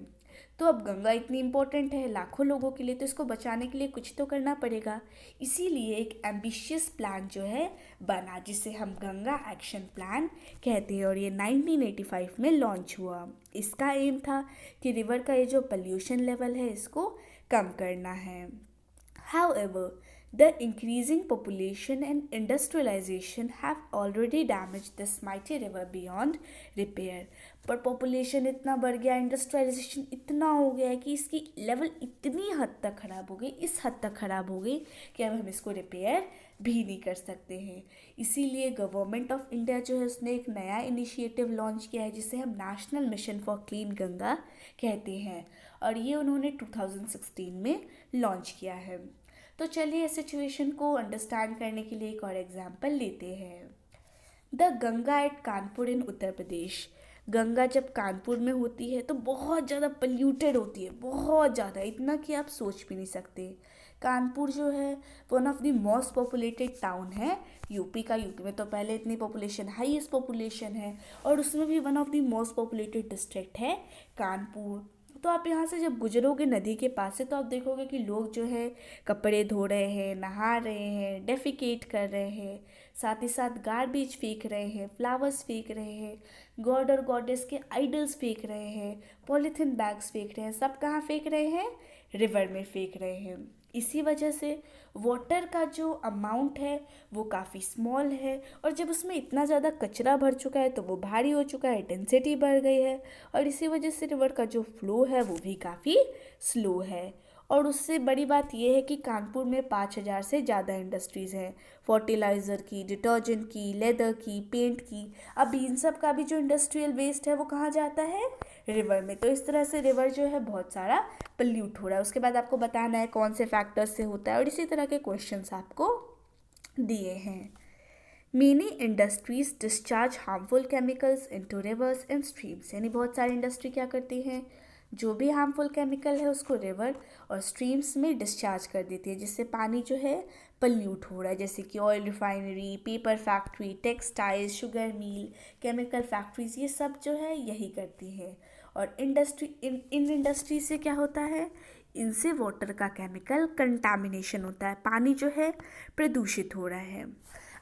तो अब गंगा इतनी इम्पोर्टेंट है लाखों लोगों के लिए, तो इसको बचाने के लिए कुछ तो करना पड़ेगा। इसीलिए एक एम्बिशियस प्लान जो है बना, जिसे हम गंगा एक्शन प्लान कहते हैं, और ये 1985 में लॉन्च हुआ। इसका एम था कि रिवर का ये जो पोल्यूशन लेवल है इसको कम करना है। However, the increasing population and industrialization have already damaged this mighty river beyond repair. पर पॉपुलेशन इतना बढ़ गया, इंडस्ट्रियलाइजेशन इतना हो गया है कि इसकी लेवल इतनी हद तक ख़राब हो गई, इस हद तक ख़राब हो गई कि अब हम इसको रिपेयर भी नहीं कर सकते हैं। इसीलिए गवर्नमेंट ऑफ इंडिया जो है उसने एक नया इनिशिएटिव लॉन्च किया है जिसे हम national mission for clean Ganga कहते हैं, और ये उन्होंने 2016 में लॉन्च किया है। तो चलिए इस सिचुएशन को अंडरस्टैंड करने के लिए एक और एग्जाम्पल लेते हैं। द गंगा एट कानपुर इन उत्तर प्रदेश। गंगा जब कानपुर में होती है तो बहुत ज़्यादा पोल्यूटेड होती है, बहुत ज़्यादा, इतना कि आप सोच भी नहीं सकते। कानपुर जो है one of the most populated town है यूपी का। यूपी में तो पहले इतनी पॉपुलेशन, हाईएस्ट पॉपुलेशन है, और उसमें भी one of the most populated district है कानपुर। तो आप यहाँ से जब गुजरोगे नदी के पास से तो आप देखोगे कि लोग जो है कपड़े धो रहे हैं, नहा रहे हैं, डेफिकेट कर रहे हैं, साथ ही साथ गार्बेज फेंक रहे हैं, फ्लावर्स फेंक रहे हैं, गॉड और गॉडेस के आइडल्स फेंक रहे हैं, पॉलीथिन बैग्स फेंक रहे हैं। सब कहाँ फेंक रहे हैं, रिवर में फेंक रहे हैं। इसी वजह से वाटर का जो अमाउंट है वो काफ़ी स्मॉल है, और जब उसमें इतना ज़्यादा कचरा भर चुका है तो वो भारी हो चुका है, डेंसिटी बढ़ गई है, और इसी वजह से रिवर का जो फ्लो है वो भी काफ़ी स्लो है। और उससे बड़ी बात यह है कि कानपुर में 5,000 से ज़्यादा इंडस्ट्रीज़ हैं, फर्टिलाइज़र की, डिटर्जेंट की, लेदर की, पेंट की। अब इन सब का भी जो इंडस्ट्रियल वेस्ट है वो कहाँ जाता है, रिवर में। तो इस तरह से रिवर जो है बहुत सारा पोल्यूट हो रहा है। उसके बाद आपको बताना है कौन से फैक्टर्स से होता है, और इसी तरह के क्वेश्चंस आपको दिए हैं। Many industries discharge harmful chemicals into reverse and streams. यानी बहुत सारी इंडस्ट्री क्या करती हैं, जो भी हार्मफुल केमिकल है उसको रिवर और स्ट्रीम्स में डिस्चार्ज कर देती है, जिससे पानी जो है पल्यूट हो रहा है। जैसे कि oil refinery, paper factory, textiles, sugar mill, chemical factories, ये सब जो है यही करती है। और इन इंडस्ट्री से क्या होता है, इनसे वाटर का केमिकल कंटामिनेशन होता है, पानी जो है प्रदूषित हो रहा है।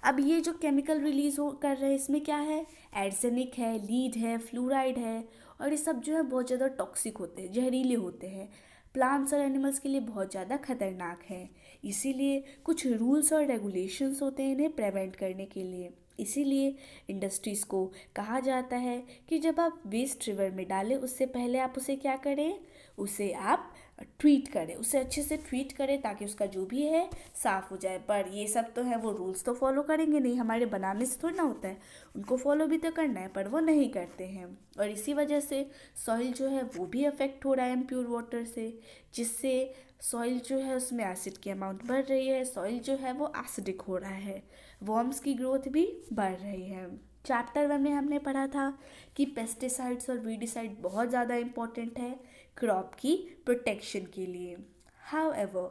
अब ये जो केमिकल रिलीज हो कर रहे हैं इसमें क्या है, एर्सेनिक है, लीड है, फ्लोराइड है, और ये सब जो है बहुत ज़्यादा टॉक्सिक होते हैं, जहरीले होते हैं, प्लांट्स और एनिमल्स के लिए बहुत ज़्यादा खतरनाक है। इसीलिए कुछ रूल्स और रेगुलेशंस होते हैं इन्हें प्रिवेंट करने के लिए। इसीलिए इंडस्ट्रीज़ को कहा जाता है कि जब आप वेस्ट रिवर में डालें उससे पहले आप उसे क्या करें, उसे आप ट्रीट करें, उसे अच्छे से ट्रीट करें ताकि उसका जो भी है साफ़ हो जाए। पर ये सब तो है, वो रूल्स तो फॉलो करेंगे नहीं, हमारे बनाने से थोड़ा ना होता है, उनको फॉलो भी तो करना है, पर वो नहीं करते हैं। और इसी वजह से सॉइल जो है वो भी अफेक्ट हो रहा है इम्प्योर वाटर से, जिससे सॉइल जो है उसमें एसिड की अमाउंट बढ़ रही है, सॉइल जो है वो एसिडिक हो रहा है, वर्म्स की ग्रोथ भी बढ़ रही है। चैप्टर 1 में हमने पढ़ा था कि पेस्टिसाइड्स और वीडिसाइड बहुत ज़्यादा इम्पॉर्टेंट है क्रॉप की प्रोटेक्शन के लिए। However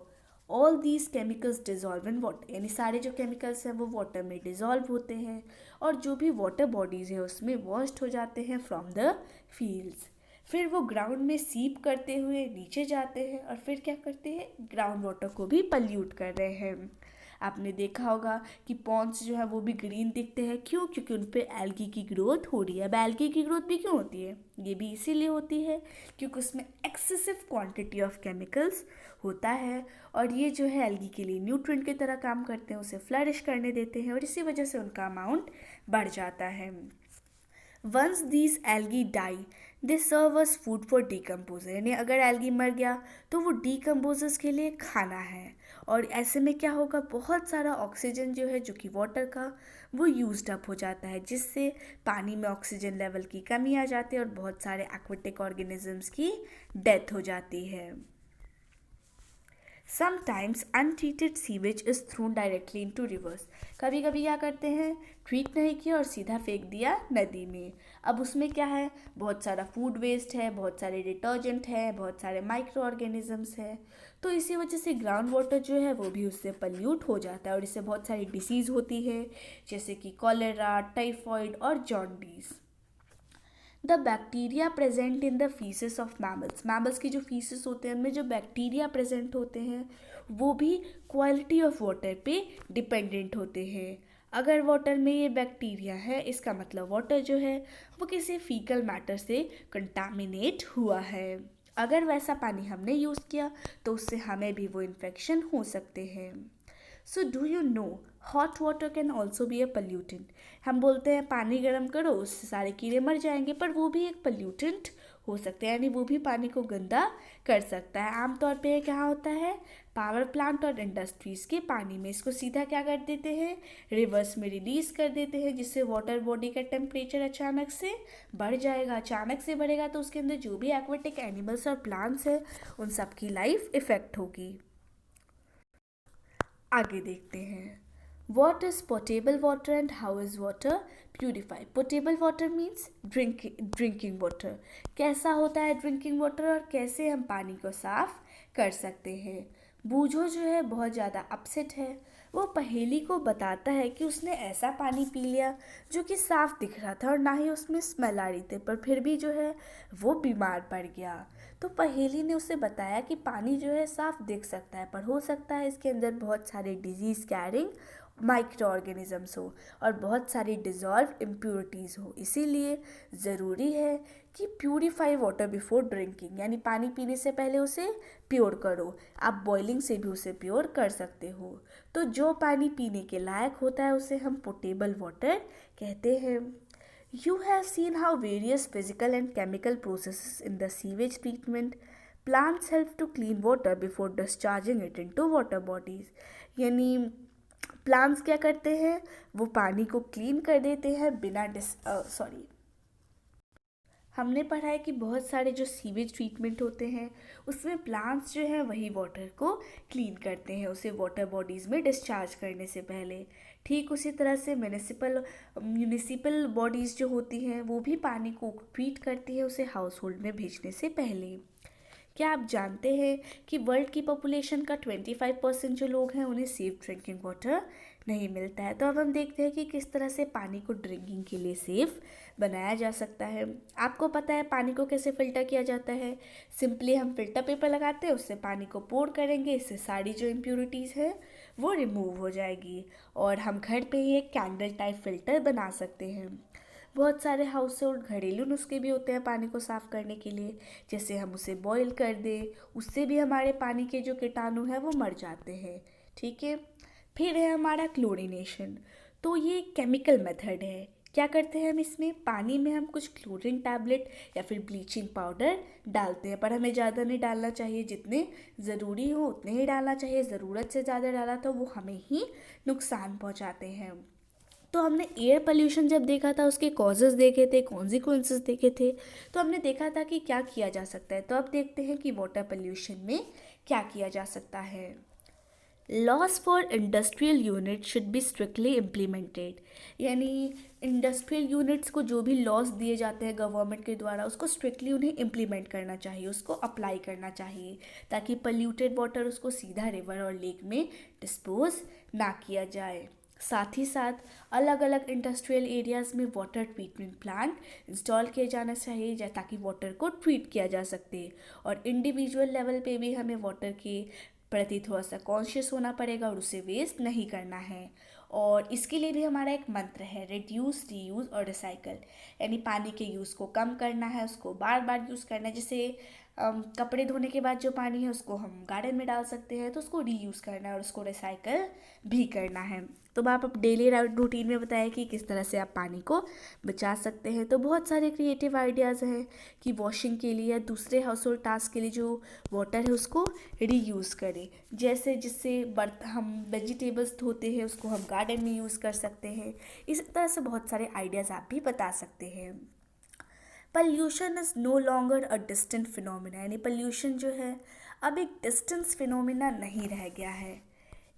all these chemicals dissolve in water, यानी सारे जो केमिकल्स हैं वो वाटर में डिजॉल्व होते हैं, और जो भी वाटर बॉडीज़ है उसमें वॉश्ड हो जाते हैं फ्रॉम द फील्ड्स। फिर वो ग्राउंड में सीप करते हुए नीचे जाते हैं, और फिर क्या करते हैं, ग्राउंड वाटर को भी पल्यूट कर रहे हैं। आपने देखा होगा कि पॉन्ड्स जो है वो भी ग्रीन दिखते हैं, क्यों, क्योंकि उन पे एल्गी की ग्रोथ हो रही है। अब एल्गी की ग्रोथ भी क्यों होती है, ये भी इसीलिए होती है क्योंकि उसमें एक्सेसिव क्वांटिटी ऑफ केमिकल्स होता है, और ये जो है एल्गी के लिए न्यूट्रिएंट की तरह काम करते हैं, उसे फ्लरिश करने देते हैं, और इसी वजह से उनका अमाउंट बढ़ जाता है। Once these algae die they serve us food for decomposer, यानी अगर एल्गी मर गया तो वो डिकम्पोजर्स के लिए खाना है। और ऐसे में क्या होगा, बहुत सारा ऑक्सीजन जो है जो कि वाटर का, वो यूज्ड अप हो जाता है, जिससे पानी में ऑक्सीजन लेवल की कमी आ जाती है और बहुत सारे एक्वेटिक ऑर्गेनिजम्स की डेथ हो जाती है। Sometimes untreated sewage is throne directly into reverse. कभी कभी क्या करते हैं, ट्रीट नहीं किया और सीधा फेंक दिया नदी में। अब उसमें क्या है, बहुत सारा फूड वेस्ट है, बहुत सारे डिटर्जेंट है, बहुत सारे माइक्रो ऑर्गेनिजम्स है। तो इसी वजह से ग्राउंड वाटर जो है वो भी उससे पल्यूट हो जाता है और इससे बहुत सारी डिसीज़ होती है, जैसे कि कॉलेरा, टाइफॉइड और jaundice. The bacteria present in the faeces of mammals, mammals की जो फीसेस होते हैं उनमें जो बैक्टीरिया प्रेजेंट होते हैं वो भी क्वालिटी ऑफ वाटर पे डिपेंडेंट होते हैं। अगर वाटर में ये बैक्टीरिया है, इसका मतलब वाटर जो है वो किसी फीकल मैटर से कंटामिनेट हुआ है। अगर वैसा पानी हमने यूज़ किया तो उससे हमें भी वो इन्फेक्शन हो सकते हैं। So do you no, hot water can also be a pollutant. हम बोलते हैं पानी गर्म करो उससे सारे कीड़े मर जाएंगे, पर वो भी एक पल्यूटेंट हो सकते हैं, यानी वो भी पानी को गंदा कर सकता है। आमतौर पे ये क्या होता है, पावर प्लांट और इंडस्ट्रीज़ के पानी में इसको सीधा क्या कर देते हैं, रिवर्स में रिलीज़ कर देते हैं, जिससे वाटर बॉडी का टेम्परेचर अचानक से बढ़ जाएगा। अचानक से बढ़ेगा तो उसके अंदर जो भी एक्वेटिक एनिमल्स और प्लांट्स हैं उन सब की लाइफ इफ़ेक्ट होगी। आगे देखते हैं, what is potable water and how is water purify. Potable water means drinking water. कैसा होता है ड्रिंकिंग वाटर और कैसे हम पानी को साफ कर सकते हैं। बूझो जो है बहुत ज़्यादा अपसेट है, वो पहेली को बताता है कि उसने ऐसा पानी पी लिया जो कि साफ दिख रहा था और ना ही उसमें स्मेल आ रही थी, पर फिर भी जो है वो बीमार पड़ गया। तो पहेली ने उसे बताया कि पानी जो है साफ दिख सकता है, पर हो सकता है इसके अंदर बहुत सारे डिजीज़ कैरिंग माइक्रो ऑर्गेनिजम्स हो और बहुत सारी डिज़ोल्व इम्प्योरिटीज़ हो। इसीलिए ज़रूरी है कि प्यूरिफाई वाटर बिफोर ड्रिंकिंग, यानी पानी पीने से पहले उसे प्योर करो। आप बॉइलिंग से भी उसे प्योर कर सकते हो। तो जो पानी पीने के लायक होता है उसे हम पोटेबल वाटर कहते हैं। You have seen how various physical and chemical processes in the sewage treatment plants help to clean water before discharging it into water bodies। यानी प्लांट्स क्या करते हैं, वो पानी को क्लीन कर देते हैं बिना हमने पढ़ा है कि बहुत सारे जो सीवेज ट्रीटमेंट होते हैं उसमें प्लांट्स जो हैं वही वाटर को क्लीन करते हैं उसे वाटर बॉडीज़ में डिस्चार्ज करने से पहले। ठीक उसी तरह से म्यूनिसिपल बॉडीज़ जो होती हैं वो भी पानी को ट्रीट करती है उसे हाउस होल्ड में भेजने से पहले। क्या आप जानते हैं कि वर्ल्ड की पॉपुलेशन का 25% जो लोग हैं उन्हें सेफ ड्रिंकिंग वाटर नहीं मिलता है। तो अब हम देखते हैं कि किस तरह से पानी को ड्रिंकिंग के लिए सेफ़ बनाया जा सकता है। आपको पता है पानी को कैसे फ़िल्टर किया जाता है, सिंपली हम फ़िल्टर पेपर लगाते हैं, उससे पानी को पोर करेंगे, इससे सारी जो इम्प्योरिटीज़ है वो रिमूव हो जाएगी और हम घर पे ही एक कैंडल टाइप फ़िल्टर बना सकते हैं। बहुत सारे हाउस होल्ड घरेलू नुस्खे भी होते हैं पानी को साफ़ करने के लिए, जैसे हम उसे बॉईल कर दें, उससे भी हमारे पानी के जो कीटाणु हैं वो मर जाते हैं। ठीक है, फिर है हमारा क्लोरीनेशन। तो ये केमिकल मेथड है। क्या करते हैं हम इसमें, पानी में हम कुछ क्लोरीन टैबलेट या फिर ब्लीचिंग पाउडर डालते हैं, पर हमें ज़्यादा नहीं डालना चाहिए, जितने ज़रूरी हो उतने ही डालना चाहिए। ज़रूरत से ज़्यादा डाला तो वो हमें ही नुकसान पहुंचाते हैं। तो हमने एयर पोल्यूशन जब देखा था उसके कॉजेज़ देखे थे, कॉन्सिक्वेंसेस देखे थे, तो हमने देखा था कि क्या किया जा सकता है। तो अब देखते हैं कि वाटर पोल्यूशन में क्या किया जा सकता है। Loss for industrial unit should be strictly implemented, यानी इंडस्ट्रियल यूनिट्स को जो भी लॉस दिए जाते हैं गवर्नमेंट के द्वारा उसको स्ट्रिक्टली उन्हें इम्प्लीमेंट करना चाहिए, उसको अप्लाई करना चाहिए, ताकि पोल्यूटेड वाटर उसको सीधा रिवर और लेक में डिस्पोज ना किया जाए। साथ ही साथ अलग अलग इंडस्ट्रियल एरियाज़ में वाटर ट्रीटमेंट प्लांट इंस्टॉल किए जाना चाहिए ताकि वाटर को ट्रीट किया जा सके। और इंडिविजुअल लेवल पे भी हमें वाटर के प्रति थोड़ा सा कॉन्शियस होना पड़ेगा और उसे वेस्ट नहीं करना है। और इसके लिए भी हमारा एक मंत्र है, रिड्यूस, रीयूज़ और रिसाइकल, यानी पानी के यूज़ को कम करना है, उसको बार बार यूज़ करना है। जैसे कपड़े धोने के बाद जो पानी है उसको हम गार्डन में डाल सकते हैं, तो उसको रीयूज़ करना है और उसको रिसाइकल भी करना है। तो आप डेली रूटीन में बताएं कि किस तरह से आप पानी को बचा सकते हैं। तो बहुत सारे क्रिएटिव आइडियाज़ हैं कि वॉशिंग के लिए या दूसरे हाउस होल्ड टास्क के लिए जो वाटर है उसको रीयूज़ करें। जैसे जिससे हम वेजिटेबल्स धोते हैं उसको हम गार्डन में यूज़ कर सकते हैं। इस तरह से बहुत सारे आइडियाज़ आप भी बता सकते हैं। Pollution is no longer a distant phenomena, यानी पल्यूशन जो है अब एक डिस्टेंस फिनोमिना नहीं रह गया है।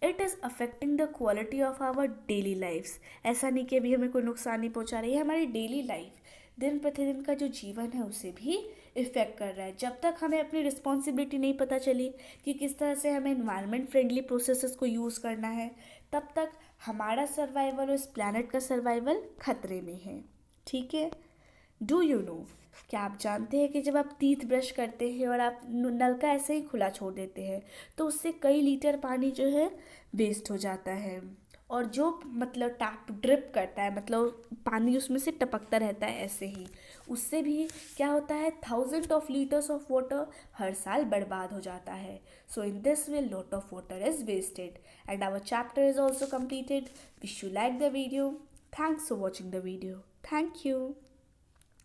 It is affecting the quality of our daily lifes. ऐसा नहीं कि अभी हमें कोई नुकसान नहीं पहुंचा रही है, हमारी डेली लाइफ दिन प्रतिदिन का जो जीवन है उसे भी इफ़ेक्ट कर रहा है। जब तक हमें अपनी रिस्पॉन्सिबिलिटी नहीं पता चली कि किस तरह से हमें इन्वायरमेंट फ्रेंडली प्रोसेसेस को यूज़ करना है, तब तक हमारा सर्वाइवल और इस प्लानट का सर्वाइवल खतरे में है। ठीक है। डू यू नो, क्या आप जानते हैं कि जब आप टीथ ब्रश करते हैं और आप नल का ऐसे ही खुला छोड़ देते हैं तो उससे कई लीटर पानी जो है वेस्ट हो जाता है। और जो मतलब टैप ड्रिप करता है, मतलब पानी उसमें से टपकता रहता है ऐसे ही, उससे भी क्या होता है, 1000 ऑफ वाटर हर साल बर्बाद हो जाता है। So in this way lot of water is wasted and our chapter is also completed. Wish you like the video. Thanks for watching the video. Thank you.